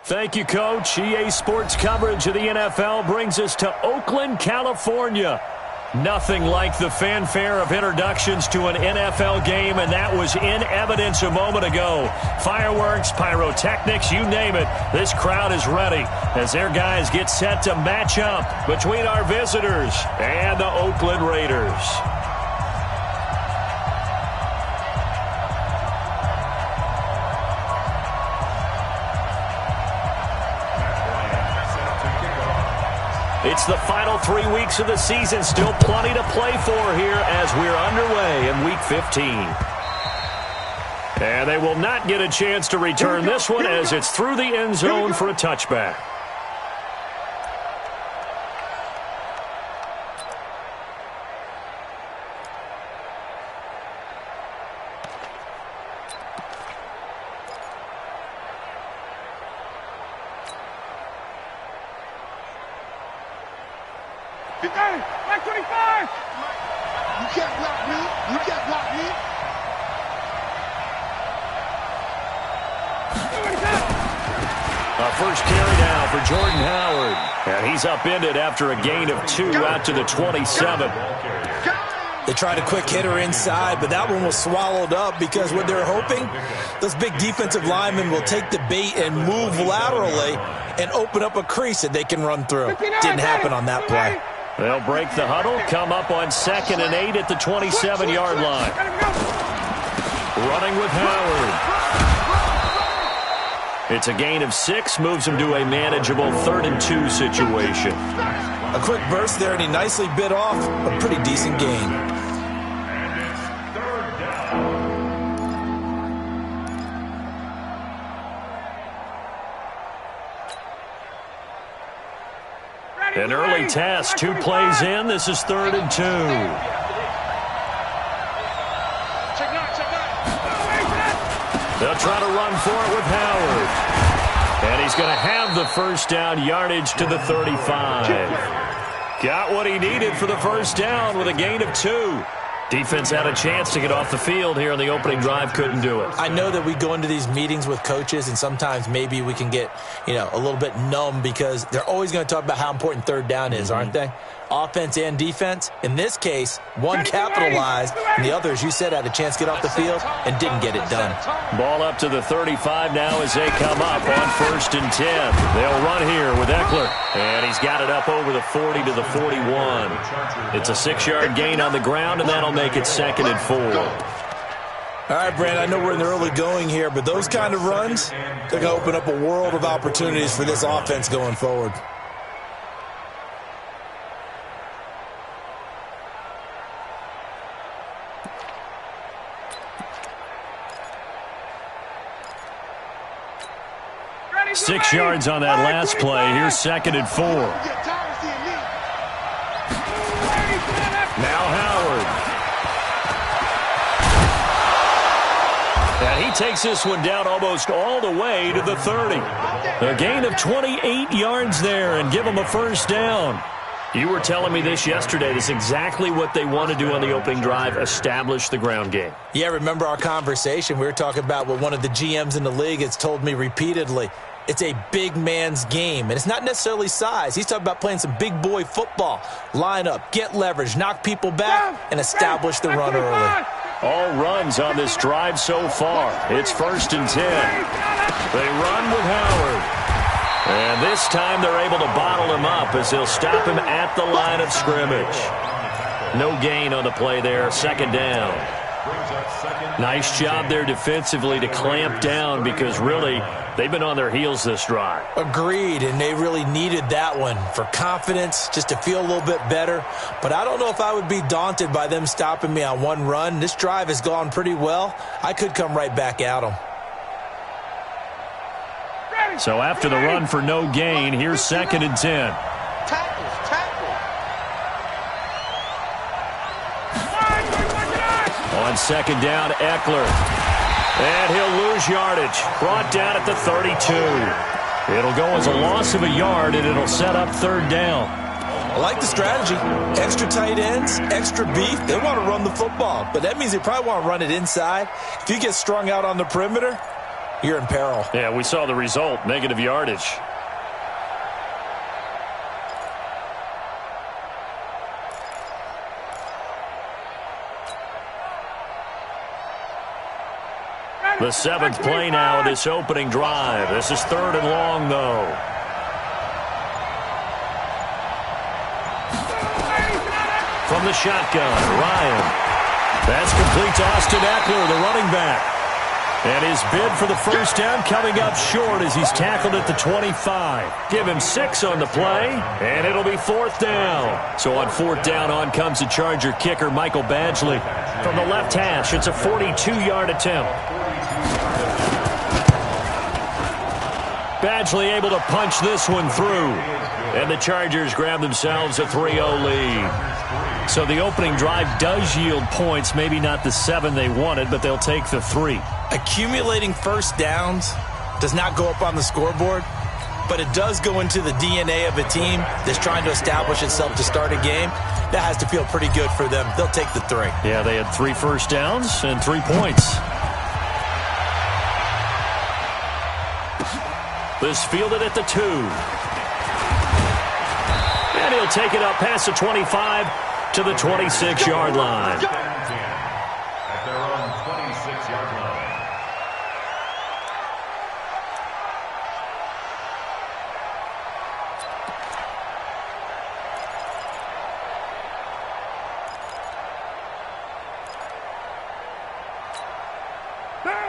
Thank you, Coach. EA Sports coverage of the NFL brings us to Oakland, California. Nothing like the fanfare of introductions to an NFL game, and that was in evidence a moment ago. Fireworks, pyrotechnics, you name it. This crowd is ready as their guys get set to match up between our visitors and the Oakland Raiders. It's the final 3 weeks of the season. Still plenty to play for here as we're underway in Week 15. And they will not get a chance to return this one as it's through the end zone for a touchback. Back 25! You can't block me. You can't block me. A first carry now for Jordan Howard. And he's upended after a gain of 2 out to the 27. They tried a quick hitter inside, but that one was swallowed up because what they're hoping, those big defensive linemen will take the bait and move laterally and open up a crease that they can run through. Didn't happen on that play. They'll break the huddle, come up on 2nd and 8 at the 27-yard line. Running with Howard. It's a gain of 6, moves him to a manageable 3rd and 2 situation. A quick burst there, and he nicely bit off a pretty decent gain. An early test, 2 plays in. This is 3rd and 2. They'll try to run for it with Howard. And he's going to have the first down, yardage to the 35. Got what he needed for the first down with a gain of 2. Defense had a chance to get off the field here in the opening drive, couldn't do it. I know that we go into these meetings with coaches, and sometimes maybe we can get, a little bit numb because they're always going to talk about how important 3rd down is, aren't they? Offense and defense. In this case, one capitalized, and the other, as you said, had a chance to get off the field and didn't get it done. Ball up to the 35 now as they come up on 1st and 10. They'll run here with Eckler, and he's got it up over the 40 to the 41. It's a 6-yard gain on the ground, and that'll make it 2nd and 4. All right, Brand, I know we're in the early going here, but those kind of runs, they're going to open up a world of opportunities for this offense going forward. Ready, 6 yards on that last play. Here's 2nd and 4. Now Howard. And he takes this one down almost all the way to the 30. A gain of 28 yards there and give him a first down. You were telling me this yesterday. This is exactly what they want to do on the opening drive, establish the ground game. Yeah, remember our conversation? We were talking about what one of the GMs in the league has told me repeatedly. It's a big man's game, and it's not necessarily size. He's talking about playing some big boy football. Line up, get leverage, knock people back, and establish the run early. All runs on this drive so far. It's 1st and 10. They run with Howard. And this time they're able to bottle him up as they'll stop him at the line of scrimmage. No gain on the play there, 2nd down. Nice job there defensively to clamp down because really they've been on their heels this drive. Agreed, and they really needed that one for confidence, just to feel a little bit better. But I don't know if I would be daunted by them stopping me on one run. This drive has gone pretty well. I could come right back at them. So after the run for no gain, here's 2nd and 10. On 2nd down, Eckler. And he'll lose yardage. Brought down at the 32. It'll go as a loss of a yard, and it'll set up 3rd down. I like the strategy. Extra tight ends, extra beef. They want to run the football, but that means they probably want to run it inside. If you get strung out on the perimeter, you're in peril. Yeah, we saw the result, negative yardage. The 7th play now of this opening drive. This is 3rd and long, though. From the shotgun, Ryan. That's complete to Austin Eckler, the running back. And his bid for the first down coming up short as he's tackled at the 25. Give him 6 on the play, and it'll be 4th down. So on 4th down, on comes the Charger kicker, Michael Badgley. From the left hash, it's a 42-yard attempt. Badgley able to punch this one through. And the Chargers grab themselves a 3-0 lead. So the opening drive does yield points, maybe not the 7 they wanted, but they'll take the 3. Accumulating first downs does not go up on the scoreboard, but it does go into the DNA of a team that's trying to establish itself to start a game. That has to feel pretty good for them. They'll take the 3. Yeah, they had 3 first downs and 3 points. This fielded at the 2. And he'll take it up past the 25 to the 26-yard line. At their own 26-yard line.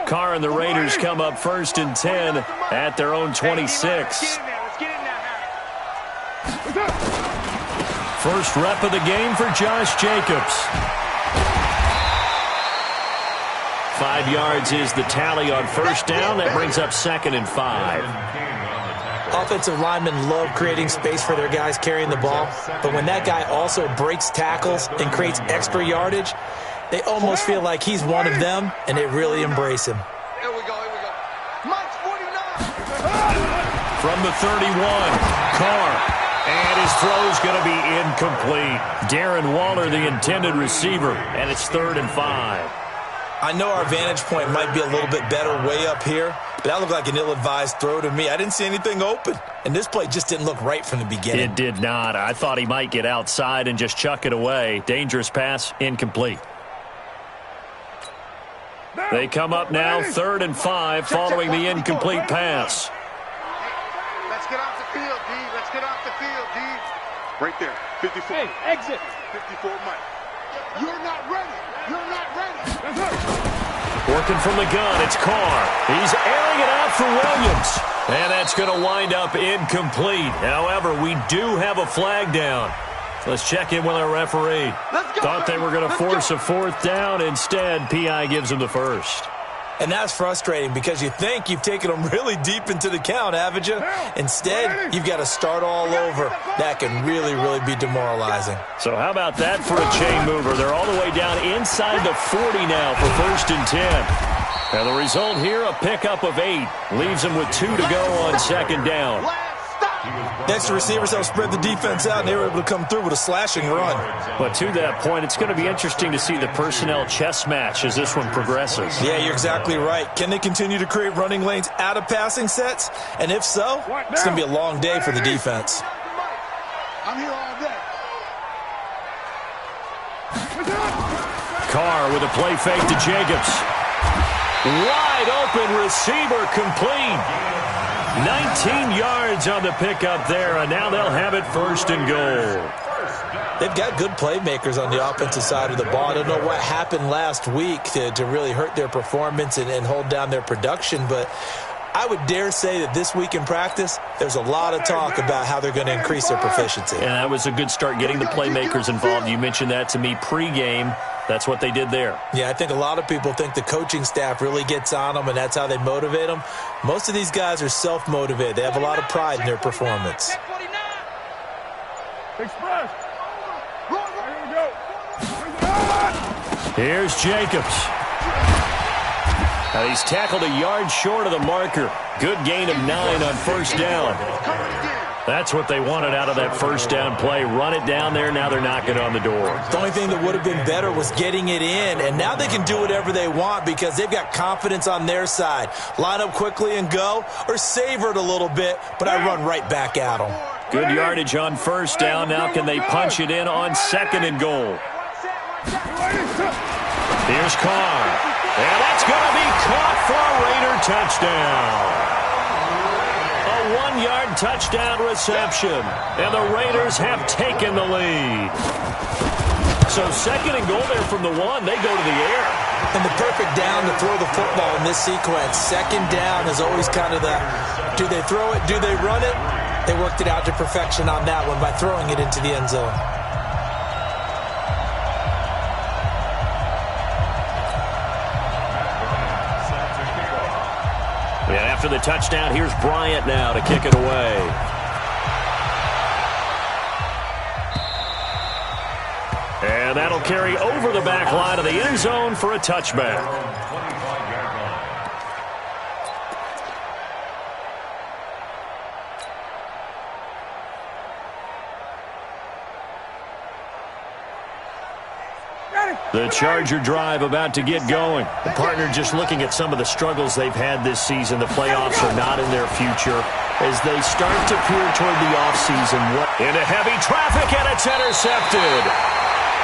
Carr and the Raiders come up 1st and 10 at their own 26. First rep of the game for Josh Jacobs. 5 yards is the tally on first down. That brings up 2nd and 5. Offensive linemen love creating space for their guys carrying the ball, but when that guy also breaks tackles and creates extra yardage, they almost feel like he's one of them, and they really embrace him. Here we go, here we go. Mike's 49. From the 31, Carr. And his throw's going to be incomplete. Darren Waller, the intended receiver, and it's 3rd and 5. I know our vantage point might be a little bit better way up here, but that looked like an ill-advised throw to me. I didn't see anything open, and this play just didn't look right from the beginning. It did not. I thought he might get outside and just chuck it away. Dangerous pass, incomplete. They come up now, 3rd and 5, following the incomplete pass. Let's get off the field, D. Let's get off the field, D. Right there, 54. Hey, exit. 54, Mike. You're not ready. You're not ready. Working from the gun, it's Carr. He's airing it out for Williams. And that's going to wind up incomplete. However, we do have a flag down. Let's check in with our referee. Thought they were going to force a 4th down. Instead, P.I. gives them the first. And that's frustrating because you think you've taken them really deep into the count, haven't you? Instead, you've got to start all over. That can really, really be demoralizing. So how about that for a chain mover? They're all the way down inside the 40 now for 1st and 10. And the result here, a pickup of 8. Leaves them with 2 to go on 2nd down. Next, the receivers help spread the defense out, and they were able to come through with a slashing run. But to that point, it's going to be interesting to see the personnel chess match as this one progresses. Yeah, you're exactly right. Can they continue to create running lanes out of passing sets? And if so, it's going to be a long day for the defense. I'm here all day. Carr with a play fake to Jacobs. Wide open receiver complete. 19 yards on the pickup there, and now they'll have it 1st and goal. They've got good playmakers on the offensive side of the ball. I don't know what happened last week to really hurt their performance and hold down their production, but I would dare say that this week in practice, there's a lot of talk about how they're going to increase their proficiency. And that was a good start getting the playmakers involved. You mentioned that to me pregame. That's what they did there. Yeah, I think a lot of people think the coaching staff really gets on them, and that's how they motivate them. Most of these guys are self-motivated. They have a lot of pride in their performance. Express. Here's Jacobs. Now he's tackled a yard short of the marker. Good gain of 9 on 1st down. Cover it again. That's what they wanted out of that first down play. Run it down there. Now they're knocking on the door. The only thing that would have been better was getting it in, and now they can do whatever they want because they've got confidence on their side. Line up quickly and go, or savor it a little bit, but I run right back at them. Good yardage on first down. Now can they punch it in on second and goal? Here's Carr. And that's going to be caught for a Raider touchdown. A 1-yard touchdown reception. And the Raiders have taken the lead. So second and goal there from the 1. They go to the air. And the perfect down to throw the football in this sequence. Second down is always kind of the, do they throw it, do they run it? They worked it out to perfection on that one by throwing it into the end zone. And after the touchdown, here's Bryant now to kick it away. And that'll carry over the back line of the end zone for a touchback. The Charger drive about to get going. The partner just looking at some of the struggles they've had this season. The playoffs are not in their future as they start to peer toward the offseason. Into heavy traffic, and it's intercepted.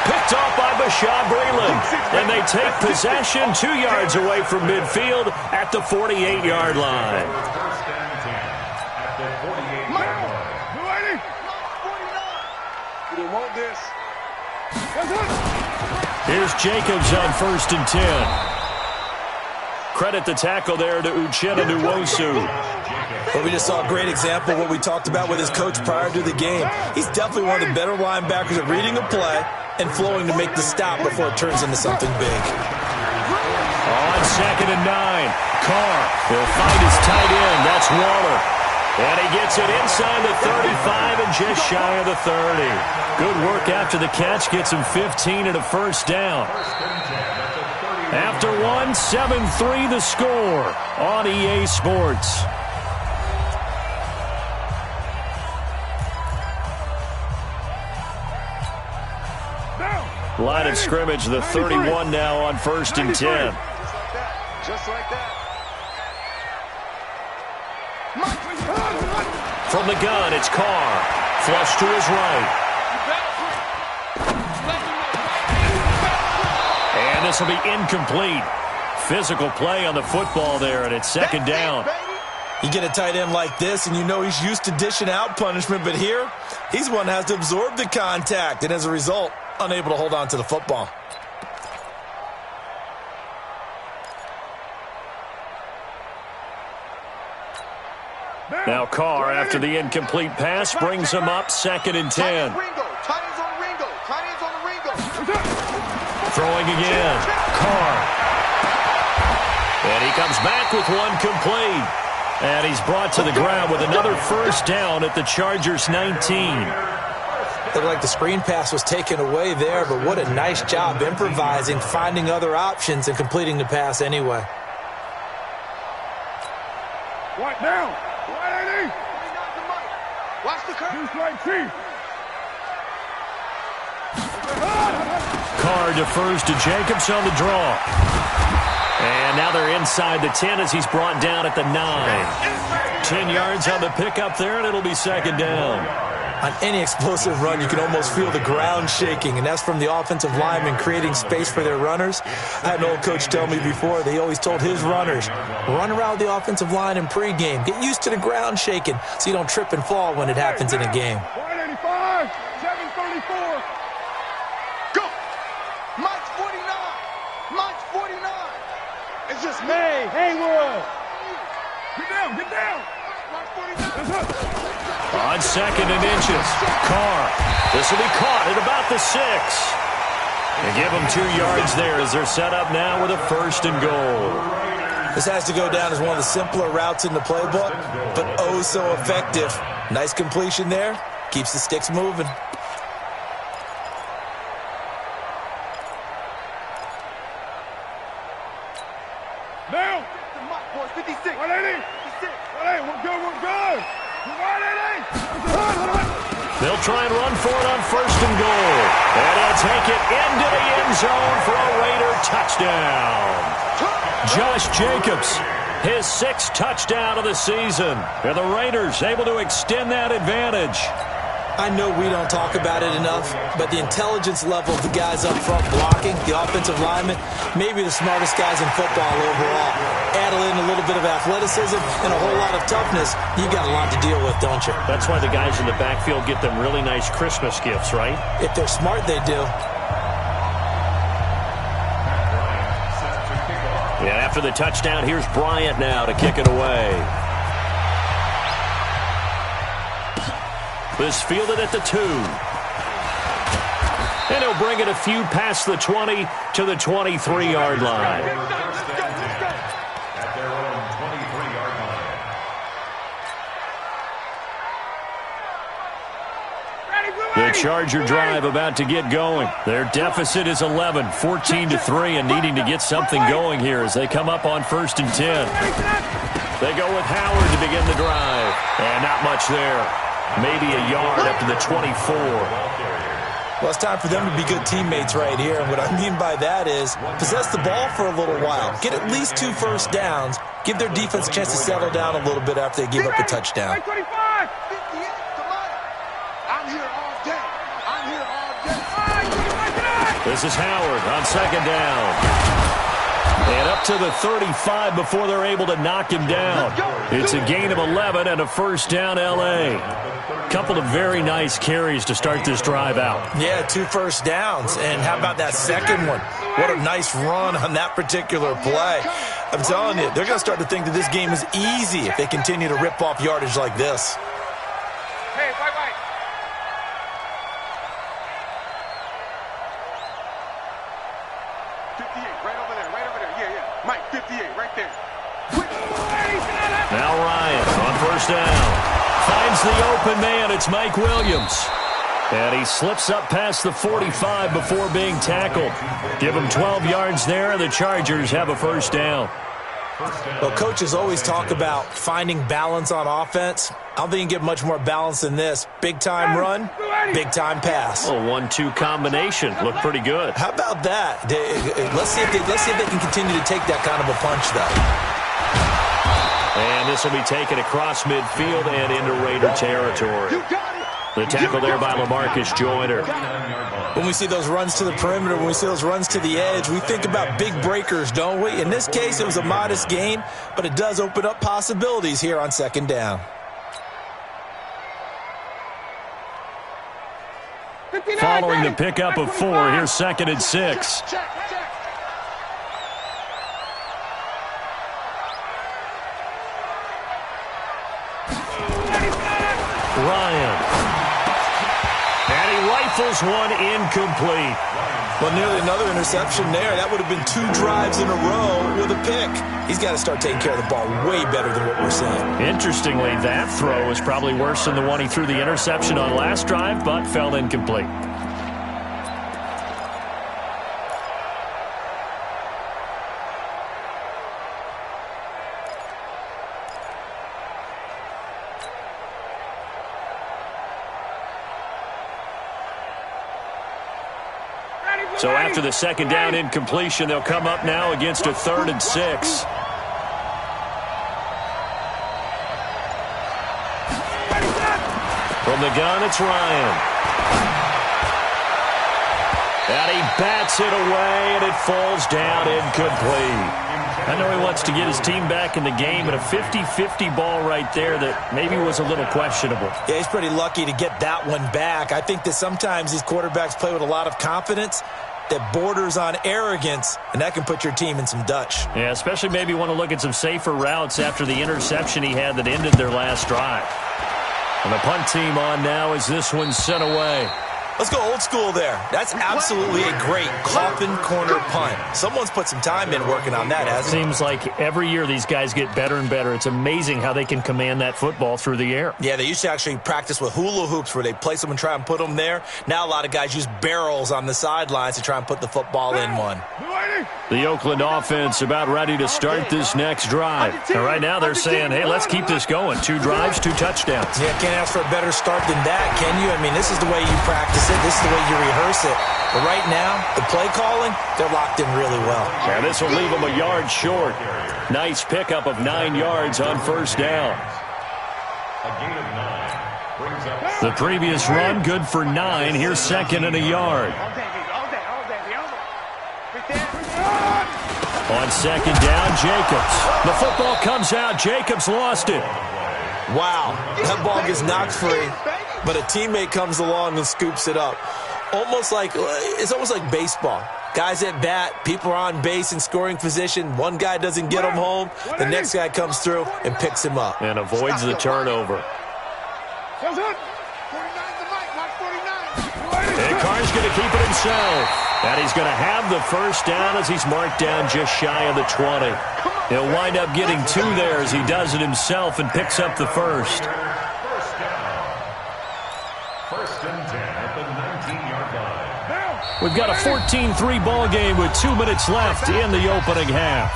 Picked off by Bashaud Breeland. And they take possession 2 yards away from midfield at the 48-yard line. You didn't want this. Here's Jacobs on 1st and 10. Credit the tackle there to Uchenna Nwosu. Well, we just saw a great example of what we talked about with his coach prior to the game. He's definitely one of the better linebackers at reading a play and flowing to make the stop before it turns into something big. On 2nd and 9, Carr will find his tight end. That's Waller. And he gets it inside the 35 and just shy of the 30. Good work after the catch. Gets him 15 and a first down. After 1, 7-3 the score on EA Sports. Line of scrimmage, the 31 now on 1st and 10. Just like that. From the gun, it's Carr. Flush to his right. And this will be incomplete. Physical play on the football there, and it's 2nd down. You get a tight end like this, and you know he's used to dishing out punishment, but here, he's one that has to absorb the contact, and as a result, unable to hold on to the football. Now Carr, after the incomplete pass, brings him up 2nd and 10. Throwing again. Carr. And he comes back with one complete. And he's brought to the ground with another first down at the Chargers' 19. Looked like the screen pass was taken away there, but what a nice job improvising, finding other options, and completing the pass anyway. Right now. Right, 80. Watch the curve. Use right feet. Carr defers to Jacobs on the draw. And now they're inside the 10 as he's brought down at the 9. 10 yards on the pickup there, and it'll be 2nd down. On any explosive run, you can almost feel the ground shaking, and that's from the offensive linemen creating space for their runners. I had an old coach tell me before, they always told his runners, run around the offensive line in pregame. Get used to the ground shaking so you don't trip and fall when it happens in a game. 185, 734. Go! Mike's 49. Mike's 49. It's just me. Haywood. Get down, get down. Mike's 49. On 2nd and inches, Carr. This will be caught at about the 6. They give them 2 yards there as they're set up now with a 1st and goal. This has to go down as one of the simpler routes in the playbook, but oh so effective. Nice completion there. Keeps the sticks moving. Now. 56. 180. 180. We're good. We're good. They'll try and run for it on 1st and goal. And he'll take it into the end zone for a Raider touchdown. Josh Jacobs, his 6th touchdown of the season. And the Raiders able to extend that advantage. I know we don't talk about it enough, but the intelligence level of the guys up front blocking, the offensive linemen, maybe the smartest guys in football overall. Add in a little bit of athleticism and a whole lot of toughness, you've got a lot to deal with, don't you? That's why the guys in the backfield get them really nice Christmas gifts, right? If they're smart, they do. Yeah, after the touchdown, here's Bryant now to kick it away. This fielded at the 2. And he'll bring it a few past the 20 to the 23-yard line. At their own 23-yard line. The Charger drive about to get going. Their deficit is 11, 14-3, and needing to get something going here as they come up on 1st and 10. They go with Howard to begin the drive. And not much there. Maybe a yard up to the 24. Well, it's time for them to be good teammates right here. And what I mean by that is possess the ball for a little while. Get at least 2 first downs. Give their defense a chance to settle down a little bit after they give up a touchdown. I'm here all day. I'm here all day. This is Howard on 2nd down. And up to the 35 before they're able to knock him down. It's a gain of 11 and a 1st down LA. Couple of very nice carries to start this drive out. Yeah, 2 first downs. And how about that second one? What a nice run on that particular play. I'm telling you, they're going to start to think that this game is easy if they continue to rip off yardage like this. Hey, white. 58, right over there. Yeah. Mike, 58, right there. Now Ryan on 1st down. Finds the open man. It's Mike Williams. And he slips up past the 45 before being tackled. Give him 12 yards there, and the Chargers have a 1st down. Well, coaches always talk about finding balance on offense. I don't think you can get much more balance than this. Big-time run, big-time pass. A 1-2 combination. Looked pretty good. How about that? Let's see if they can continue to take that kind of a punch, though. And this will be taken across midfield and into Raider territory. The tackle there by LaMarcus Joyner. When we see those runs to the perimeter, when we see those runs to the edge, we think about big breakers, don't we? In this case, it was a modest gain, but it does open up possibilities here on 2nd down. Following the pickup of 4, here's 2nd and 6. Ryan. And he rifles one incomplete. Well, nearly another interception there. That would have been 2 drives in a row with a pick. He's got to start taking care of the ball way better than what we're seeing. Interestingly, that throw was probably worse than the one he threw the interception on last drive, but fell incomplete. So after the 2nd down incompletion, they'll come up now against a 3rd and 6. From the gun, it's Ryan. And he bats it away, and it falls down incomplete. I know he wants to get his team back in the game, but a 50-50 ball right there that maybe was a little questionable. Yeah, he's pretty lucky to get that one back. I think that sometimes these quarterbacks play with a lot of confidence that borders on arrogance, and that can put your team in some Dutch. Yeah, especially maybe want to look at some safer routes after the interception he had that ended their last drive. And the punt team on now as this one's sent away. Let's go old school there. That's absolutely a great coffin corner punt. Someone's put some time in working on that, hasn't it? Seems like every year these guys get better and better. It's amazing how they can command that football through the air. Yeah, they used to actually practice with hula hoops where they place them and try and put them there. Now a lot of guys use barrels on the sidelines to try and put the football in one. The Oakland offense about ready to start this next drive. And right now they're saying, hey, let's keep this going. 2 drives, 2 touchdowns. Yeah, can't ask for a better start than that, can you? I mean, this is the way you practice it. This is the way you rehearse it. But right now, the play calling, they're locked in really well. And this will leave them a yard short. Nice pickup of 9 yards on first down. A gain of 9 brings up The previous run, good for 9. Here's second and a yard. On second down, Jacobs. The football comes out. Jacobs lost it. Wow, that ball gets knocked free, but a teammate comes along and scoops it up. It's almost like baseball. Guys at bat, people are on base in scoring position. One guy doesn't get him home. The next guy comes through and picks him up. And avoids the turnover. And Carr's going to keep it himself. And he's going to have the first down as he's marked down just shy of the 20. He'll wind up getting 2 there as he does it himself and picks up the first. First and 10 at the 19-yard line. We've got a 14-3 ball game with 2 minutes left in the opening half.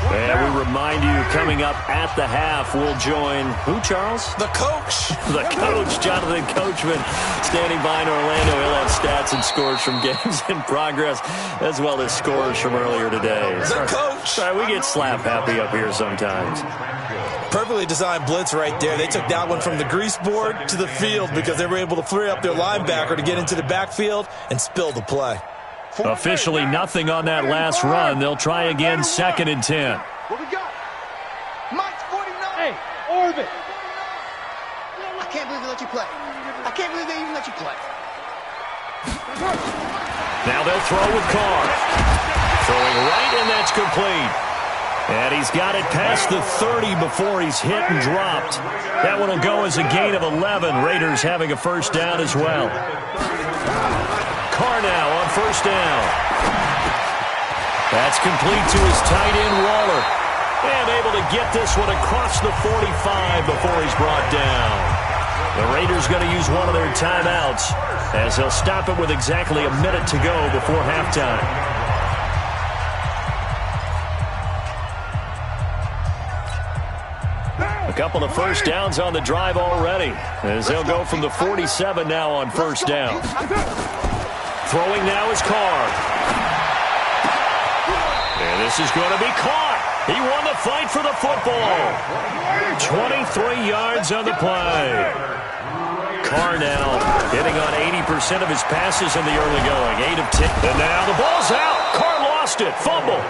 And we remind you, coming up at the half, we'll join who, Charles? The coach. The coach, Jonathan Coachman, standing by in Orlando. He'll have stats and scores from games in progress, as well as scores from earlier today. The coach. Sorry, we get slap happy up here sometimes. Perfectly designed blitz right there. They took that one from the grease board to the field because they were able to free up their linebacker to get into the backfield and spill the play. Officially nothing on that last run. They'll try again, second and 10. What we got? Mike's 49. Hey, Orbit. I can't believe they let you play. I can't believe they even let you play. Now they'll throw with Carr. Throwing right, and that's complete. And he's got it past the 30 before he's hit and dropped. That one will go as a gain of 11. Raiders having a first down as well. Carr now on first down. That's complete to his tight end, Waller. And able to get this one across the 45 before he's brought down. The Raiders going to use one of their timeouts as they'll stop it with exactly a minute to go before halftime. A couple of first downs on the drive already as they'll go from the 47 now on first down. Throwing now is Carr. And this is going to be caught. He won the fight for the football. 23 yards on the play. Carr now hitting on 80% of his passes in the early going. 8 of 10. And now the ball's out. Carr lost it. Fumble.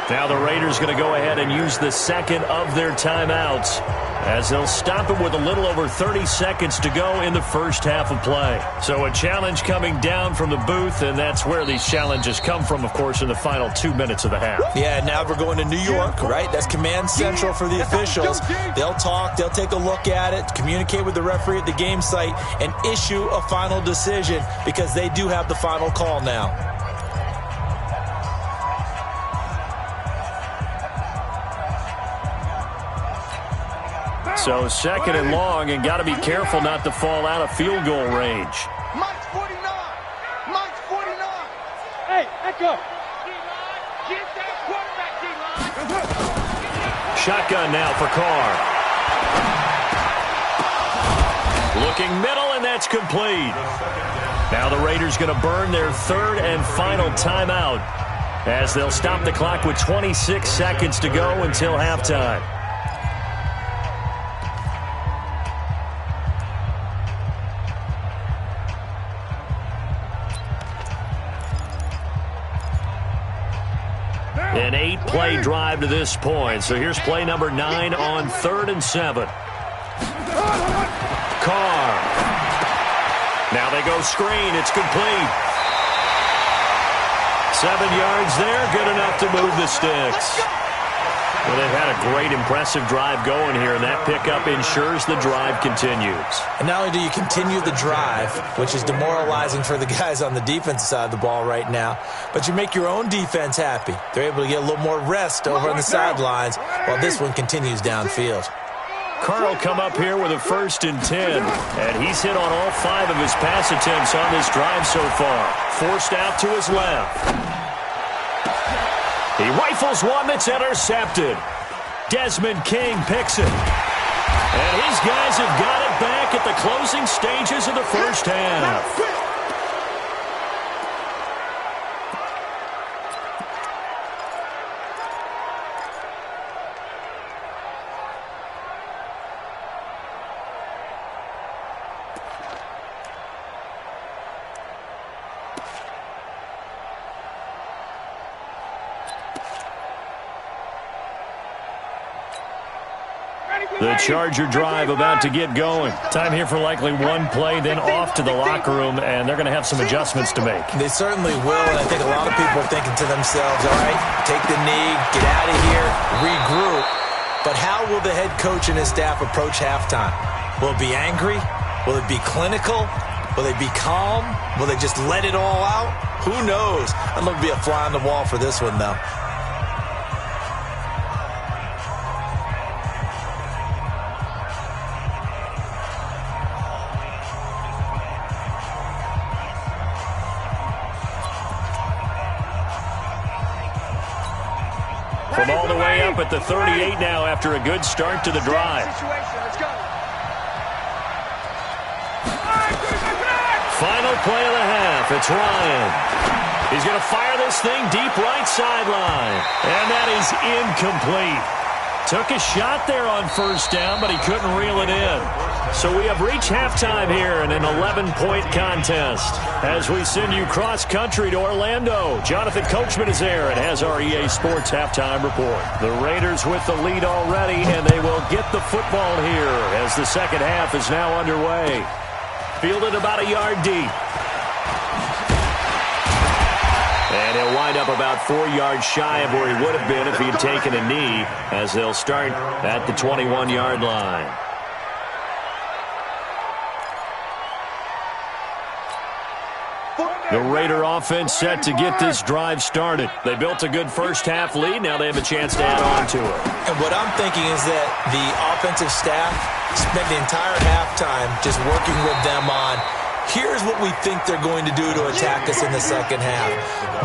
Now the Raiders going to go ahead and use the second of their timeouts as they'll stop it with a little over 30 seconds to go in the first half of play. So a challenge coming down from the booth, and that's where these challenges come from, of course, in the final 2 minutes of the half. Yeah, now we're going to New York, right? That's command central for the officials. They'll talk, they'll take a look at it, communicate with the referee at the game site, and issue a final decision because they do have the final call now. So second and long, and got to be careful not to fall out of field goal range. Mike's 49. Mike's 49. Hey, echo. Get that quarterback, D-line. Shotgun now for Carr. Looking middle, and that's complete. Now the Raiders going to burn their third and final timeout as they'll stop the clock with 26 seconds to go until halftime. An 8-play drive to this point. So here's play number 9 on 3rd and 7. Carr. Now they go screen. It's complete. 7 yards there. Good enough to move the sticks. Well, they've had a great, impressive drive going here, and that pickup ensures the drive continues. And not only do you continue the drive, which is demoralizing for the guys on the defensive side of the ball right now, but you make your own defense happy. They're able to get a little more rest over on the sidelines while this one continues downfield. Carr will come up here with a 1st and 10, and he's hit on all 5 of his pass attempts on this drive so far. Forced out to his left. He rifles one that's intercepted. Desmond King picks it. And his guys have got it back at the closing stages of the first half. The Charger drive about to get going. Time here for likely one play, then off to the locker room, and they're going to have some adjustments to make. They certainly will, and I think a lot of people are thinking to themselves, all right, take the knee, get out of here, regroup. But how will the head coach and his staff approach halftime? Will it be angry? Will it be clinical? Will they be calm? Will they just let it all out? Who knows? I'd love to be a fly on the wall for this one, though. From all the way up at the 38 now after a good start to the drive. Final play of the half. It's Ryan. He's going to fire this thing deep right sideline. And that is incomplete. Took a shot there on 1st down, but he couldn't reel it in. So we have reached halftime here in an 11-point contest. As we send you cross-country to Orlando, Jonathan Coachman is there and has our EA Sports halftime report. The Raiders with the lead already, and they will get the football here as the second half is now underway. Fielded about a yard deep. And he'll wind up about 4 yards shy of where he would have been if he had taken a knee, as they'll start at the 21-yard line. The Raider offense set to get this drive started. They built a good first-half lead. Now they have a chance to add on to it. And what I'm thinking is that the offensive staff spent the entire halftime just working with them on, here's what we think they're going to do to attack us in the second half.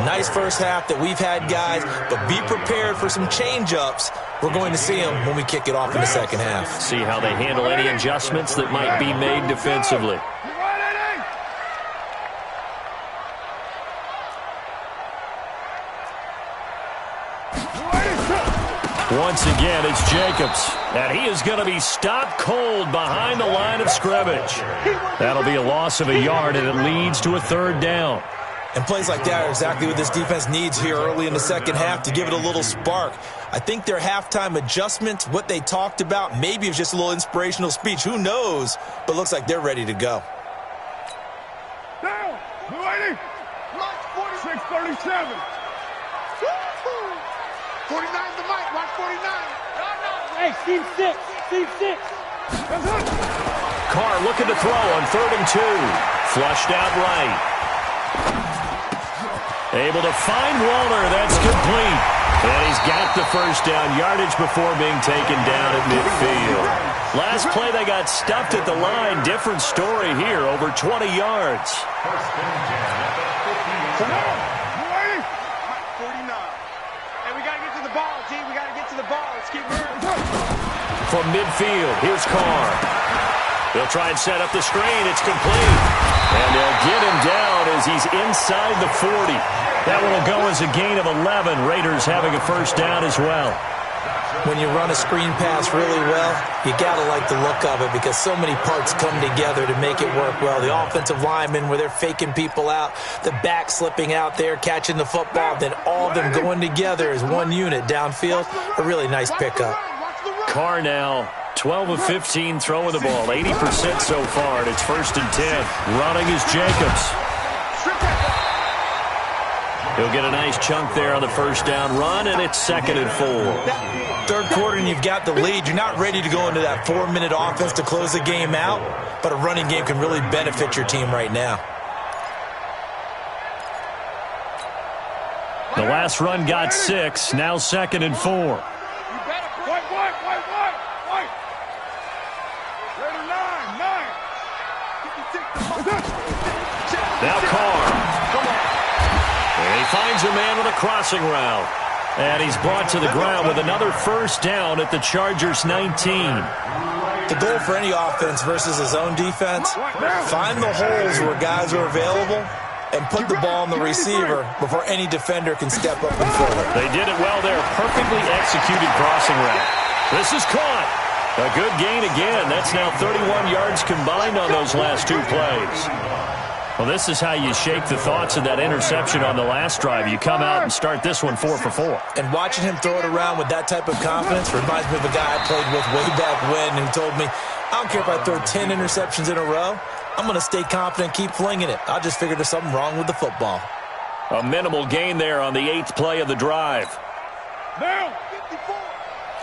Nice first half that we've had, guys, but be prepared for some change-ups. We're going to see them when we kick it off in the second half. See how they handle any adjustments that might be made defensively. Once again, it's Jacobs, and he is going to be stopped cold behind the line of scrimmage. That'll be a loss of a yard, and it leads to a 3rd down. And plays like that are exactly what this defense needs here early in the second half to give it a little spark. I think their halftime adjustment, what they talked about, maybe it's just a little inspirational speech. Who knows? But looks like they're ready to go. Down. 6:37. 49 the mic. Watch 49. Hey, team 6. Team 6. Carr looking to throw on 3rd and 2. Flushed out right. Able to find Walter. That's complete. And he's got the first down yardage before being taken down at midfield. Last play, they got stuffed at the line. Different story here, over 20 yards. From midfield, here's Carr. They'll try and set up the screen. It's complete. And they'll get him down as he's inside the 40. That one will go as a gain of 11. Raiders having a first down as well. When you run a screen pass really well, you got to like the look of it because so many parts come together to make it work well. The offensive linemen where they're faking people out, the back slipping out there, catching the football, then all of them going together as one unit downfield. A really nice pickup. Carr now 12 of 15 throwing the ball, 80% so far, and it's 1st and 10. Running is Jacobs. He'll get a nice chunk there on the first down run, and it's 2nd and 4. Third quarter and you've got the lead. You're not ready to go into that 4-minute offense to close the game out, but a running game can really benefit your team right now. The last run got 6, now 2nd and 4. Now Carr. And he finds a man with a crossing route. And he's brought to the ground with another first down at the Chargers' 19. The goal for any offense versus his own defense, find the holes where guys are available and put the ball on the receiver before any defender can step up and fill it. They did it well there. Perfectly executed crossing route. This is caught. A good gain again. That's now 31 yards combined on those last 2 plays. Well, this is how you shake the thoughts of that interception on the last drive. You come out and start this one 4 for 4. And watching him throw it around with that type of confidence reminds me of a guy I played with way back when who told me, I don't care if I throw 10 interceptions in a row. I'm going to stay confident, keep flinging it. I just figured there's something wrong with the football. A minimal gain there on the 8th play of the drive. Now, 54.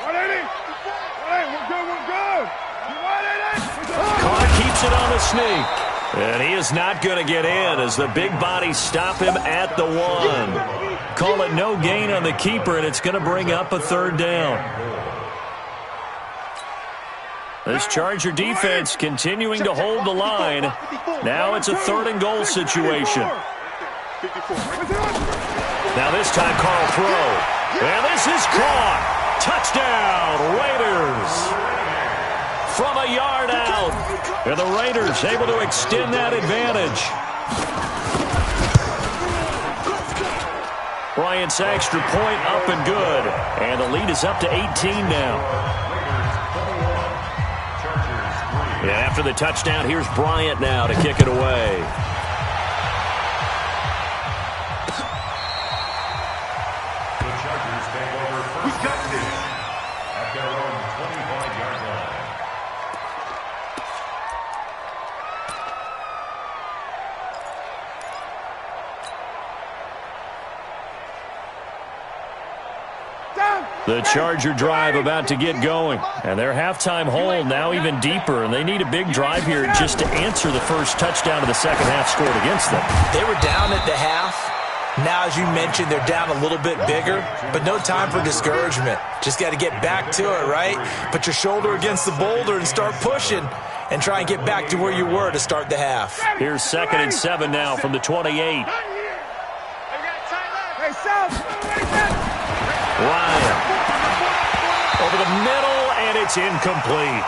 180. Hey, we're good. 180. Carr keeps it on the sneak. And he is not going to get in as the big bodies stop him at the 1. Call it no gain on the keeper, and it's going to bring up a 3rd down. This Charger defense continuing to hold the line. Now it's a 3rd and goal situation. Now this time Carl throw. And this is caught. Touchdown, Raiders. From a yard out. And the Raiders able to extend that advantage. Bryant's extra point up and good. And the lead is up to 18 now. And after the touchdown, here's Bryant now to kick it away. The Chargers take over first down at their own 25-yard line. The Charger drive about to get going. And their halftime hole now even deeper. And they need a big drive here just to answer the first touchdown of the second half scored against them. They were down at the half. Now, as you mentioned, they're down a little bit bigger, but no time for discouragement. Just got to get back to it, right? Put your shoulder against the boulder and start pushing and try and get back to where you were to start the half. Here's 2nd and 7 now from the 28. Ryan. Over the middle, and it's incomplete.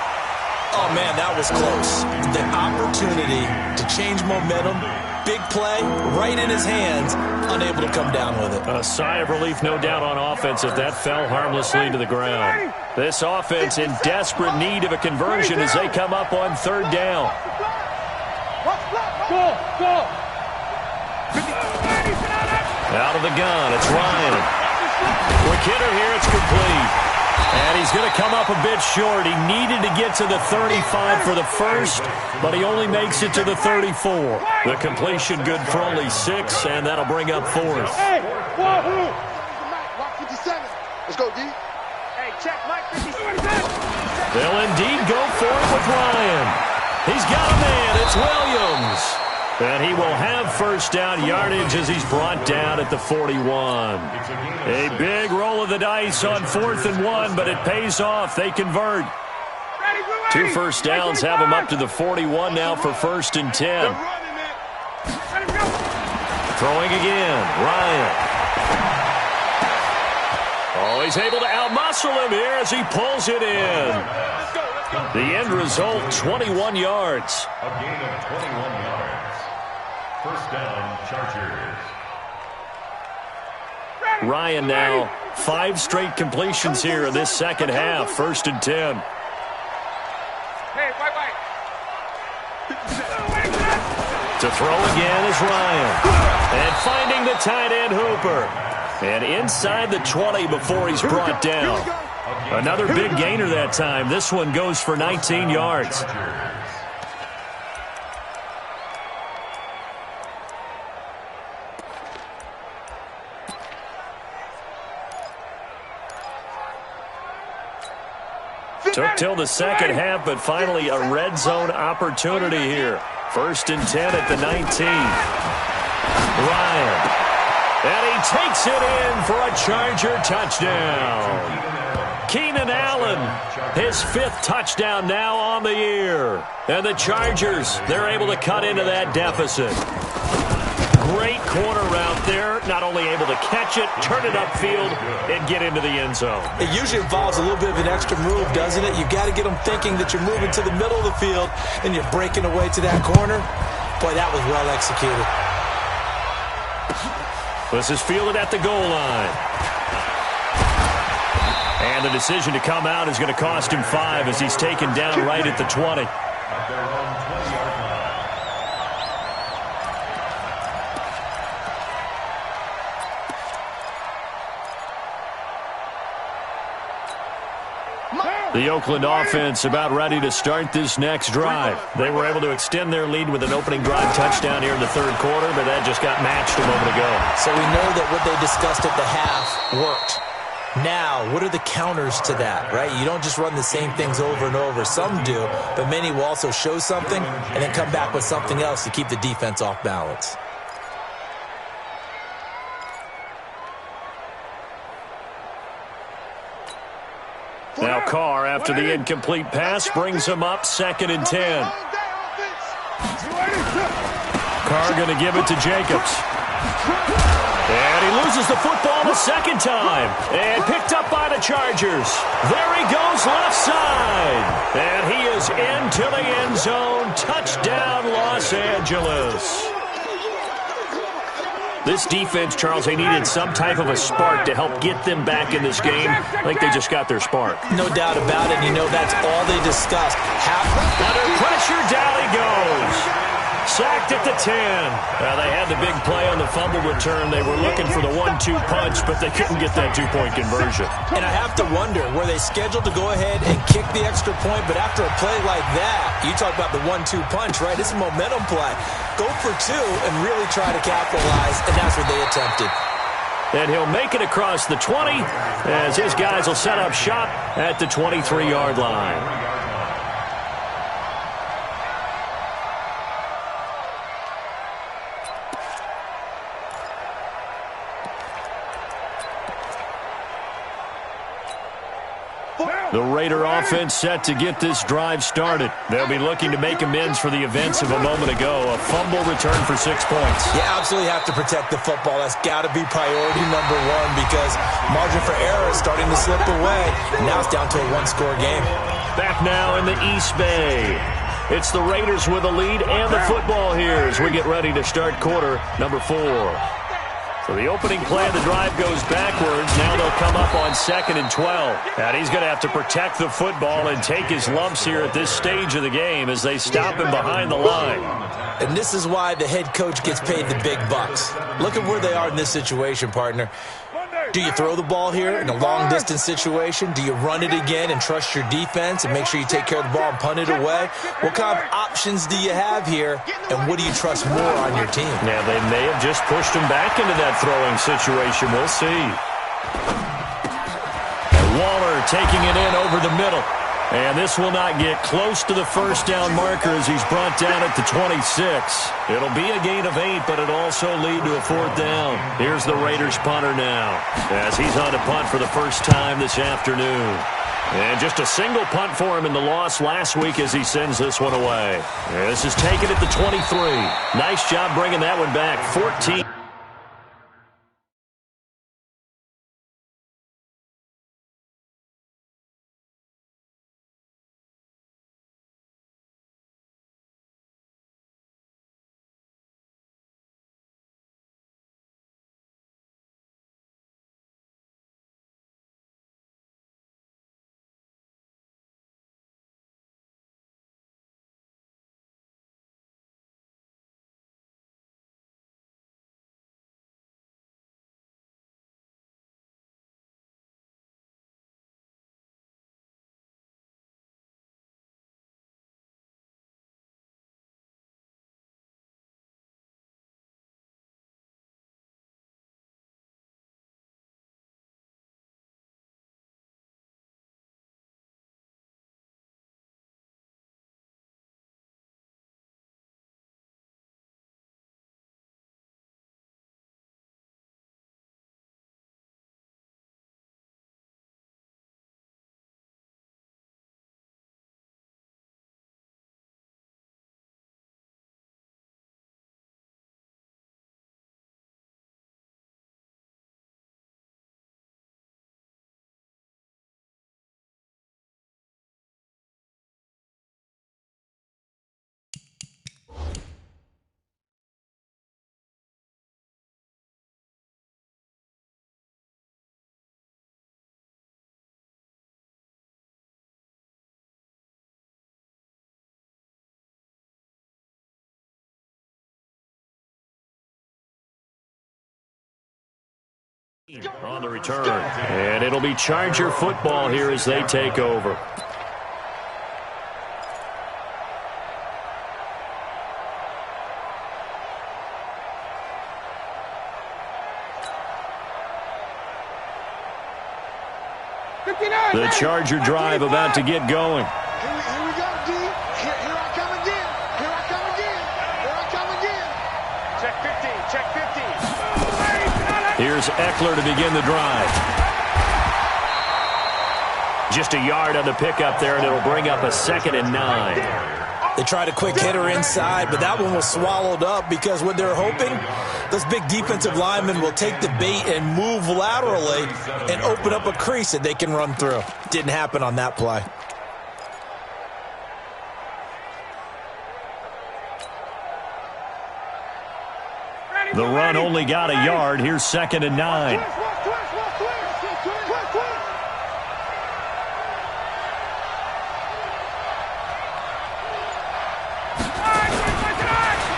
Oh, man, that was close. The opportunity to change momentum, big play, right in his hands, unable to come down with it. A sigh of relief, no doubt, on offense if that fell harmlessly to the ground. This offense in desperate need of a conversion as they come up on 3rd down. Out of the gun, it's Ryan. Quick hitter here, it's complete. And he's going to come up a bit short. He needed to get to the 35 for the first, but he only makes it to the 34. The completion good for only 6, and that'll bring up 4th. Let's go, D. Hey, check Mike 57. They'll indeed go for it with Ryan. He's got a man. It's Williams. And he will have first down yardage as he's brought down at the 41. A big roll of the dice on 4th and 1, but it pays off. They convert. 2 first downs have them up to the 41 now for 1st and 10. Throwing again, Ryan. Oh, he's able to outmuscle him here as he pulls it in. The end result, 21 yards. A gain of 21 yards. First down, Chargers. Ryan now, 5 straight completions here in this second half. 1st and 10. To throw again is Ryan. And finding the tight end Hooper. And inside the 20 before he's brought down. Another big gainer that time. This one goes for 19 yards. Took till the second half, but finally a red zone opportunity here. 1st and 10 at the 19. Ryan. And he takes it in for a Charger touchdown. Keenan Allen, his 5th touchdown now on the year. And the Chargers, they're able to cut into that deficit. Great corner route there. Not only able to catch it, turn it upfield, and get into the end zone. It usually involves a little bit of an extra move, doesn't it? You've got to get them thinking that you're moving to the middle of the field and you're breaking away to that corner. Boy, that was well executed. This is fielded at the goal line. And the decision to come out is going to cost him 5 as he's taken down right at the 20. At their own 20-yard line. The Oakland offense about ready to start this next drive. They were able to extend their lead with an opening drive touchdown here in the 3rd quarter, but that just got matched a moment ago. So we know that what they discussed at the half worked. Now, what are the counters to that, right? You don't just run the same things over and over. Some do, but many will also show something and then come back with something else to keep the defense off balance. Now Carr, after the incomplete pass, brings him up 2nd and 10. Carr going to give it to Jacobs. And he loses the football the 2nd time. And picked up by the Chargers. There he goes left side. And he is into the end zone. Touchdown, Los Angeles. This defense, Charles, they needed some type of a spark to help get them back in this game. I think they just got their spark. No doubt about it. You know, that's all they discussed. Under pressure, down he goes. Sacked at the 10. They had the big play on the fumble return. They were looking for the 1-2 punch, but they couldn't get that 2-point conversion. And I have to wonder, were they scheduled to go ahead and kick the extra point? But after a play like that, you talk about the 1-2 punch, right? It's a momentum play. Go for 2 and really try to capitalize, and that's what they attempted. And he'll make it across the 20 as his guys will set up shop at the 23-yard line. The Raider offense set to get this drive started. They'll be looking to make amends for the events of a moment ago. A fumble return for 6 points. You absolutely have to protect the football. That's got to be priority number 1 because margin for error is starting to slip away. Now it's down to a 1-score game. Back now in the East Bay. It's the Raiders with a lead and the football here as we get ready to start quarter number 4. So the opening play of the drive goes backwards. Now they'll come up on 2nd and 12. And he's going to have to protect the football and take his lumps here at this stage of the game as they stop him behind the line. And this is why the head coach gets paid the big bucks. Look at where they are in this situation, partner. Do you throw the ball here in a long-distance situation? Do you run it again and trust your defense and make sure you take care of the ball and punt it away? What kind of options do you have here, and what do you trust more on your team? Yeah, they may have just pushed him back into that throwing situation. We'll see. And Waller taking it in over the middle. And this will not get close to the first down marker as he's brought down at the 26. It'll be a gain of 8, but it'll also lead to a 4th down. Here's the Raiders punter now as he's on a punt for the first time this afternoon. And just a single punt for him in the loss last week as he sends this one away. This is taken at the 23. Nice job bringing that one back. 14. On the return. And it'll be Charger football here as they take over. The Charger drive about to get going. Here we go, D. Here I come again. Here I come again. Here I come again. Check 15. Check 15. Here's Eckler to begin the drive. Just a yard on the pickup there, and it'll bring up a 2nd and 9. They tried a quick hitter inside, but that one was swallowed up because what they're hoping, those big defensive linemen will take the bait and move laterally and open up a crease that they can run through. Didn't happen on that play. The run only got a yard. Here's 2nd and 9.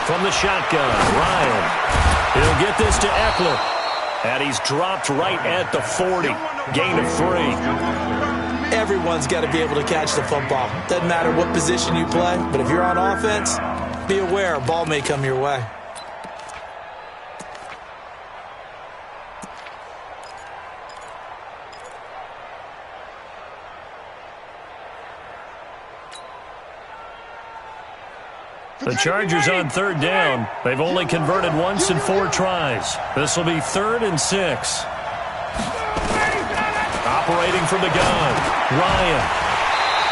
From the shotgun, Ryan. He'll get this to Eckler. And he's dropped right at the 40. Gain of 3. Everyone's got to be able to catch the football. Doesn't matter what position you play, but if you're on offense, be aware a ball may come your way. The Chargers on 3rd down. They've only converted once in 4 tries. This will be 3rd and 6. Operating from the gun, Ryan.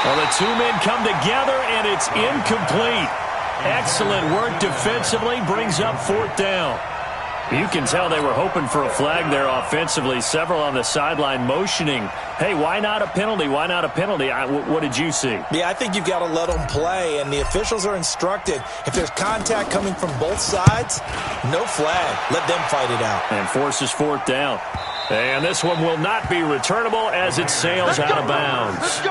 Well, the two men come together, and it's incomplete. Excellent work defensively, brings up 4th down. You can tell they were hoping for a flag there offensively. Several on the sideline motioning, hey, why not a penalty? Why not a penalty? What did you see? Yeah, I think you've got to let them play, and the officials are instructed. If there's contact coming from both sides, no flag. Let them fight it out. And forces 4th down. And this one will not be returnable as it sails out of bounds.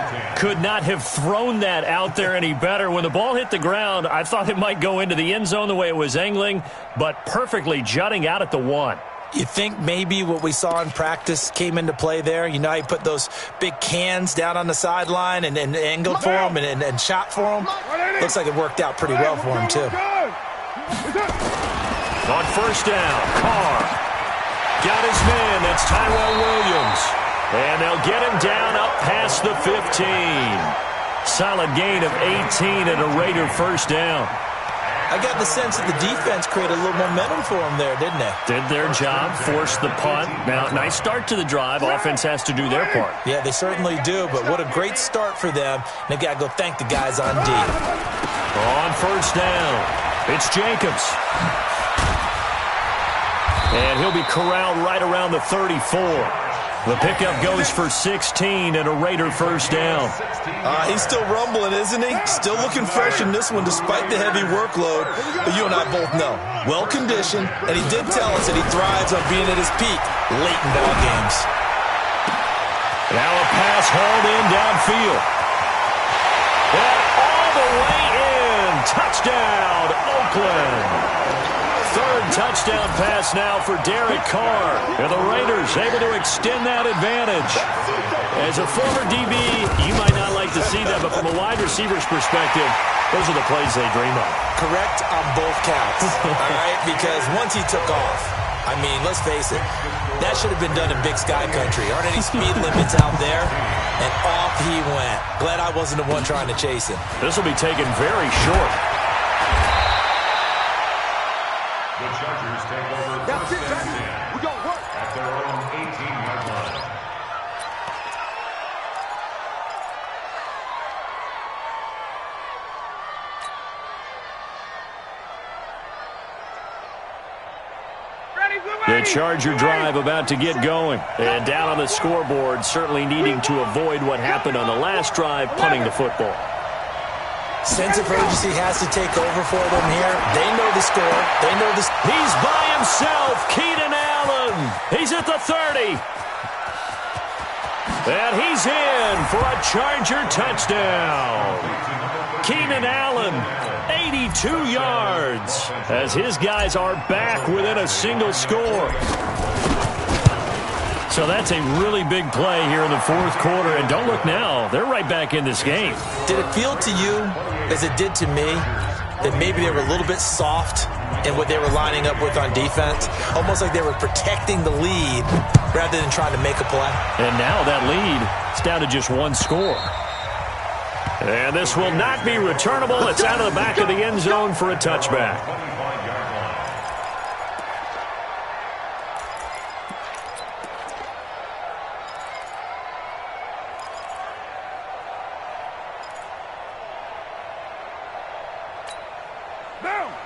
Could not have thrown that out there any better. When the ball hit the ground, I thought it might go into the end zone the way it was angling, but perfectly jutting out at the 1. You think maybe what we saw in practice came into play there? You know how you put those big cans down on the sideline and angled for them and shot for them? Looks like it worked out pretty well for him, too. On 1st down, Carr. Got his man, that's Tyrell Williams. And they'll get him down up past the 15. Solid gain of 18 and a Raider 1st down. I got the sense that the defense created a little momentum for them there, didn't they? Did their job, forced the punt. Now, nice start to the drive. Offense has to do their part. Yeah, they certainly do, but what a great start for them. And they've got to go thank the guys on D. On 1st down, it's Jacobs. And he'll be corralled right around the 34. The pickup goes for 16 and a Raider 1st down. He's still rumbling, isn't he? Still looking fresh in this one despite the heavy workload. But you and I both know, well-conditioned, and he did tell us that he thrives on being at his peak late in ball games. Now a pass hauled in downfield. And all the way in. Touchdown, Oakland. 3rd touchdown pass now for Derek Carr. And the Raiders able to extend that advantage. As a former DB, you might not like to see that, but from a wide receiver's perspective, those are the plays they dream of. Correct on both counts, all right? Because once he took off, I mean, let's face it, that should have been done in Big Sky Country. Aren't any speed limits out there? And off he went. Glad I wasn't the one trying to chase him. This will be taken very short. The Chargers take over 1st and 10. We got work. At their own 18-yard line. The Charger drive about to get going. And down on the scoreboard, certainly needing to avoid what happened on the last drive, punting the football. Sense of urgency has to take over for them here. They know the score. They know the... He's by himself. Keenan Allen. He's at the 30. And he's in for a Charger touchdown. Keenan Allen, 82 yards, as his guys are back within a single score. So that's a really big play here in the fourth quarter. And don't look now. They're right back in this game. Did it feel to you, as it did to me, that maybe they were a little bit soft in what they were lining up with on defense? Almost like they were protecting the lead rather than trying to make a play. And now that lead is down to just one score. And this will not be returnable. It's out of the back of the end zone for a touchback.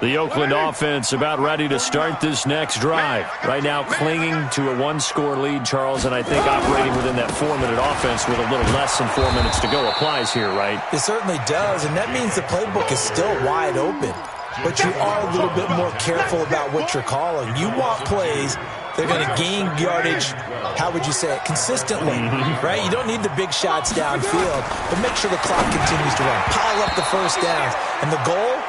The Oakland offense about ready to start this next drive. Right now clinging to a one-score lead, Charles, and I think operating within that 4-minute offense with a little less than 4 minutes to go applies here, right? It certainly does, and that means the playbook is still wide open. But you are a little bit more careful about what you're calling. You want plays that are going to gain yardage, how would you say it, consistently, right? You don't need the big shots downfield, but make sure the clock continues to run. Pile up the first downs, and the goal?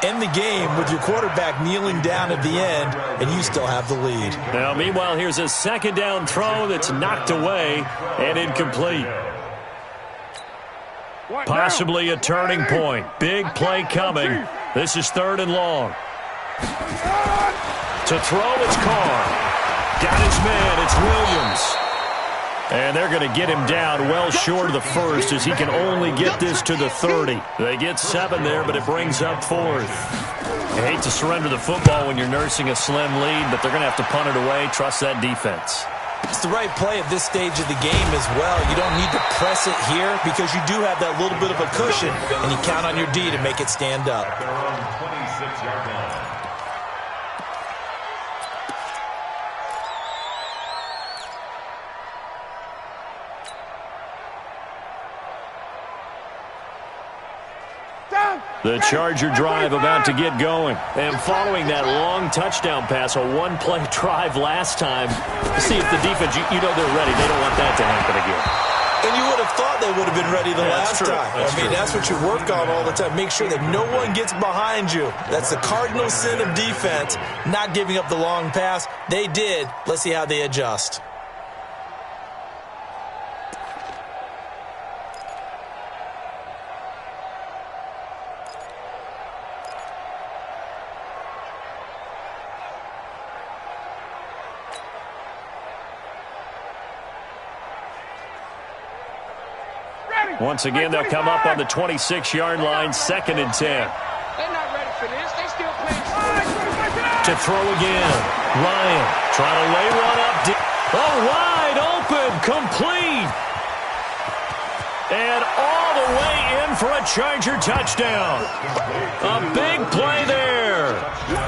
End the game with your quarterback kneeling down at the end, and you still have the lead. Now, meanwhile, here's a second down throw that's knocked away and incomplete. Possibly a turning point. Big play coming. This is 3rd and long. To throw, it's Carr. Got his man. It's Williams. And they're going to get him down well short of the first as he can only get this to the 30. They get 7 there, but it brings up 4th. I hate to surrender the football when you're nursing a slim lead, but they're going to have to punt it away. Trust that defense. It's the right play at this stage of the game as well. You don't need to press it here because you do have that little bit of a cushion, and you count on your D to make it stand up. Their own 26-yard line. The Charger drive about to get going. And following that long touchdown pass, a one-play drive last time, to see if the defense, you know they're ready. They don't want that to happen again. And you would have thought they would have been ready the last time. That's true. That's what you work on all the time. Make sure that no one gets behind you. That's the cardinal sin of defense, not giving up the long pass. They did. Let's see how they adjust. Once again, they'll come up on the 26-yard line, 2nd and 10. They're not ready for this. They still playing. To throw again. Ryan trying to lay one up. Oh, wide open, complete. And all the way in for a Charger touchdown. A big play there.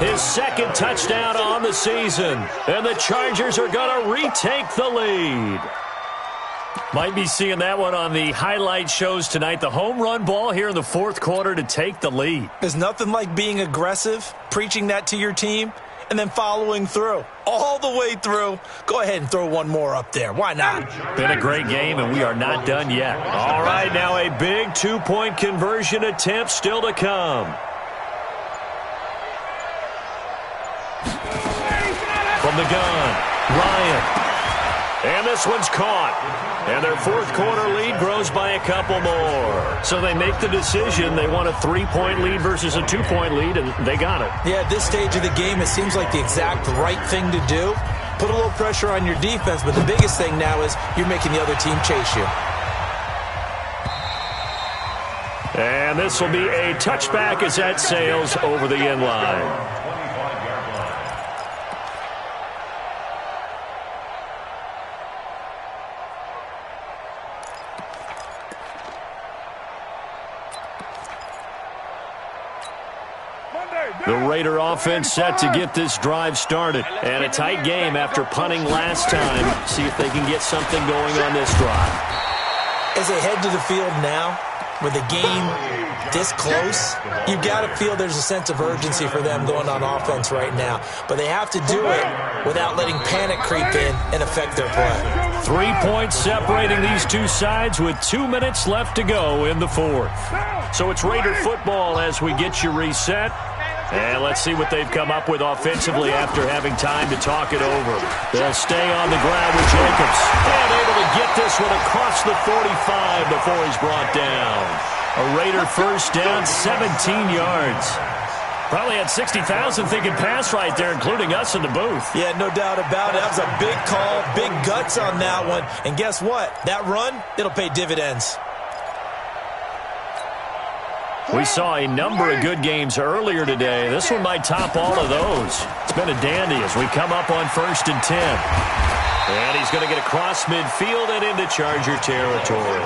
His 2nd touchdown on the season. And the Chargers are going to retake the lead. Might be seeing that one on the highlight shows tonight. The home run ball here in the 4th quarter to take the lead. There's nothing like being aggressive, preaching that to your team, and then following through. All the way through. Go ahead and throw one more up there. Why not? Been a great game, and we are not done yet. All right, now a big 2-point conversion attempt still to come. From the gun, Ryan. And this one's caught. And their 4th quarter lead grows by a couple more. So they make the decision. They want a 3-point lead versus a 2-point lead, and they got it. Yeah, at this stage of the game, it seems like the exact right thing to do. Put a little pressure on your defense, but the biggest thing now is you're making the other team chase you. And this will be a touchback as that sails over the end line. The Raider offense set to get this drive started. And a tight game after punting last time. See if they can get something going on this drive. As they head to the field now, with the game this close, you've got to feel there's a sense of urgency for them going on offense right now. But they have to do it without letting panic creep in and affect their play. 3 points separating these two sides with 2 minutes left to go in the 4th. So it's Raider football as we get you reset. And let's see what they've come up with offensively after having time to talk it over. They'll stay on the ground with Jacobs. And able to get this one across the 45 before he's brought down. A Raider first down, 17 yards. Probably had 60,000 thinking pass right there, including us in the booth. Yeah, no doubt about it. That was a big call, big guts on that one. And guess what? That run, it'll pay dividends. We saw a number of good games earlier today. This one might top all of those. It's been a dandy as we come up on 1st and 10. And he's going to get across midfield and into Charger territory.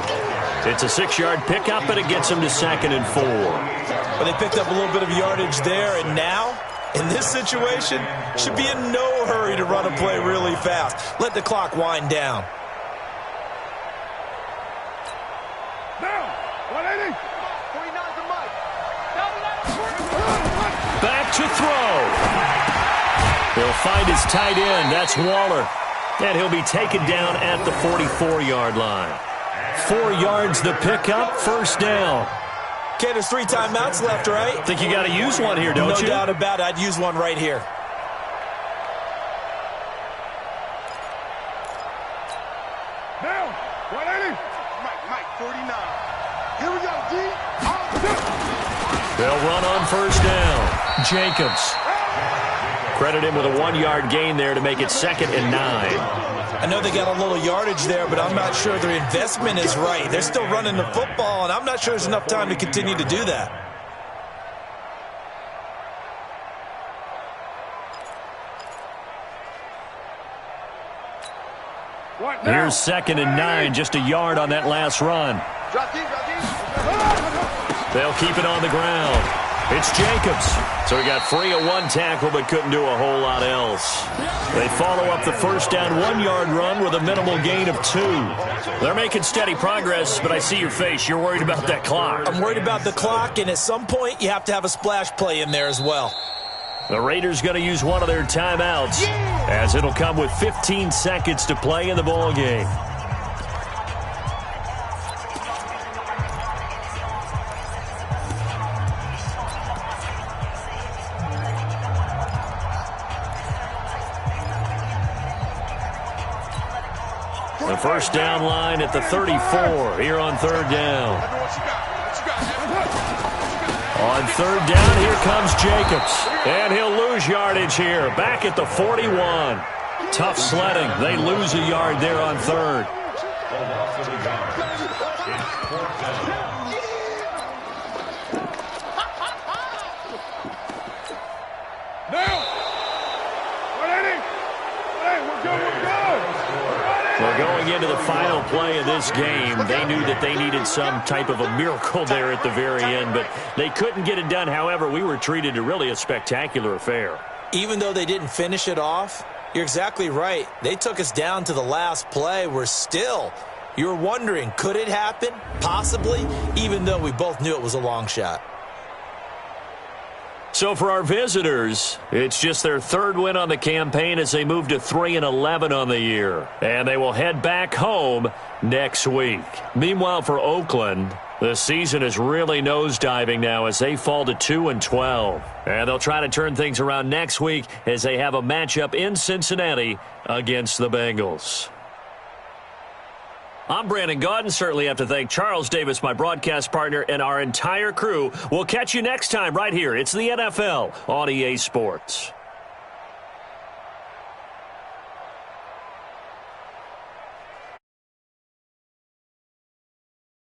It's a 6-yard pickup, and it gets him to 2nd and 4. Well, they picked up a little bit of yardage there, and now, in this situation, should be in no hurry to run a play really fast. Let the clock wind down. Back to throw. He'll find his tight end. That's Waller. And he'll be taken down at the 44-yard line. 4 yards the pickup, 1st down. Okay, there's 3 timeouts left, right? Think you got to use one here, don't you? No doubt about it. I'd use one right here. Now, 180. Mike, 49. Here we go, D. They'll run on 1st down. Jacobs. Credit him with a 1-yard gain there to make it 2nd and 9. I know they got a little yardage there, but I'm not sure their investment is right. They're still running the football, and I'm not sure there's enough time to continue to do that. Here's 2nd and 9, just a yard on that last run. They'll keep it on the ground. It's Jacobs. So he got free of 1 tackle but couldn't do a whole lot else. They follow up the 1st down 1-yard run with a minimal gain of 2. They're making steady progress, but I see your face. You're worried about that clock. I'm worried about the clock, and at some point you have to have a splash play in there as well. The Raiders going to use one of their timeouts as it'll come with 15 seconds to play in the ball game. The 1st down line at the 34 here on 3rd down. On 3rd down, here comes Jacobs. And he'll lose yardage here, back at the 41. Tough sledding. They lose a yard there on 3rd. Well, going into the final play of this game, they knew that they needed some type of a miracle there at the very end, but they couldn't get it done. However, we were treated to really a spectacular affair. Even though they didn't finish it off, you're exactly right. They took us down to the last play. We're still, you're wondering, could it happen? Possibly, even though we both knew it was a long shot. So for our visitors, it's just their 3rd win on the campaign as they move to 3-11 on the year. And they will head back home next week. Meanwhile, for Oakland, the season is really nosediving now as they fall to 2-12. And they'll try to turn things around next week as they have a matchup in Cincinnati against the Bengals. I'm Brandon Gaudin. Certainly have to thank Charles Davis, my broadcast partner, and our entire crew. We'll catch you next time right here. It's the NFL on EA Sports.